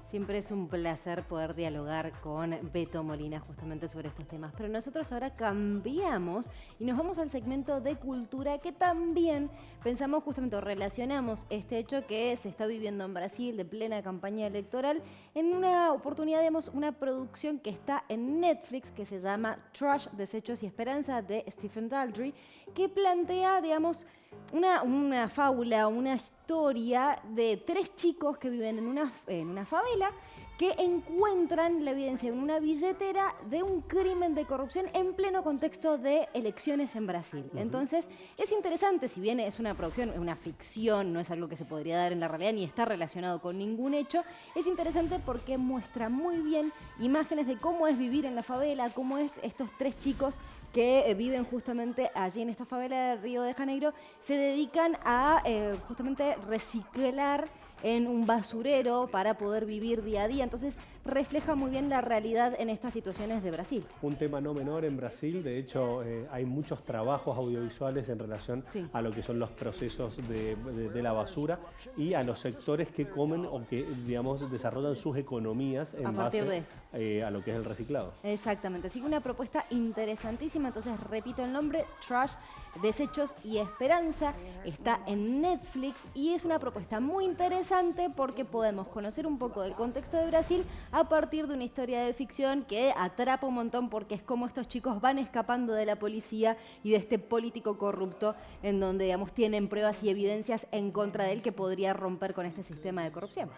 S1: Siempre es un placer poder dialogar con Beto Molina justamente sobre estos temas. Pero nosotros ahora cambiamos y nos vamos al segmento de cultura, que también pensamos justamente, o relacionamos este hecho que se está viviendo en Brasil de plena campaña electoral en una oportunidad, digamos, una producción que está en Netflix que se llama Trash, Desechos y Esperanza, de Stephen Daldry, que plantea, digamos, una fábula, una historia de 3 chicos que viven en una favela que encuentran la evidencia en una billetera de un crimen de corrupción en pleno contexto de elecciones en Brasil. Entonces, es interesante, si bien es una producción, es una ficción, no es algo que se podría dar en la realidad ni está relacionado con ningún hecho, es interesante porque muestra muy bien imágenes de cómo es vivir en la favela, cómo es estos 3 chicos que viven justamente allí en esta favela de Río de Janeiro, se dedican a justamente reciclar en un basurero para poder vivir día a día. Entonces refleja muy bien la realidad en estas situaciones de Brasil.
S2: Un tema no menor en Brasil, de hecho hay muchos trabajos audiovisuales en relación a lo que son los procesos de la basura y a los sectores que comen o que, digamos, desarrollan sus economías en base de esto. A lo que es el reciclado.
S1: Exactamente, así que una propuesta interesantísima. Entonces repito el nombre, Trash, Desechos y Esperanza, está en Netflix y es una propuesta muy interesante porque podemos conocer un poco del contexto de Brasil a partir de una historia de ficción que atrapa un montón porque es como estos chicos van escapando de la policía y de este político corrupto en donde, digamos, tienen pruebas y evidencias en contra de él que podría romper con este sistema de corrupción.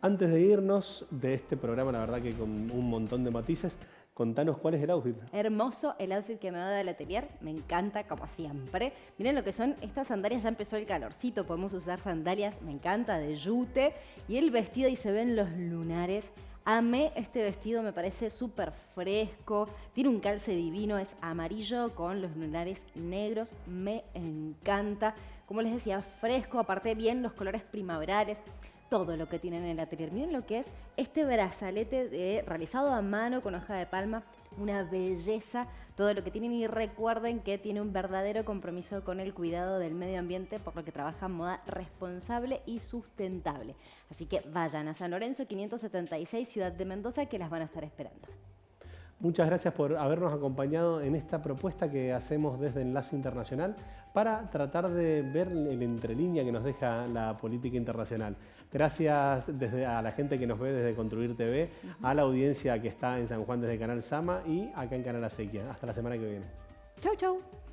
S2: Antes de irnos de este programa, la verdad que con un montón de matices, Contanos cuál es el outfit.
S1: Hermoso el outfit que me da del atelier, me encanta como siempre. Miren lo que son estas sandalias, ya empezó el calorcito, podemos usar sandalias, me encanta, de yute. Y el vestido, ahí se ven los lunares. Amé este vestido, me parece súper fresco, tiene un calce divino, es amarillo con los lunares negros, me encanta. Como les decía, fresco, aparte bien los colores primaverales. Todo lo que tienen en el atelier. Miren lo que es este brazalete realizado a mano con hoja de palma, una belleza, todo lo que tienen, y recuerden que tiene un verdadero compromiso con el cuidado del medio ambiente, por lo que trabajan moda responsable y sustentable. Así que vayan a San Lorenzo 576, Ciudad de Mendoza, que las van a estar esperando.
S2: Muchas gracias por habernos acompañado en esta propuesta que hacemos desde Enlace Internacional para tratar de ver el entrelínea que nos deja la política internacional. Gracias a la gente que nos ve desde Construir TV, a la audiencia que está en San Juan desde Canal Sama y acá en Canal Acequia. Hasta la semana que viene.
S1: Chau, chau.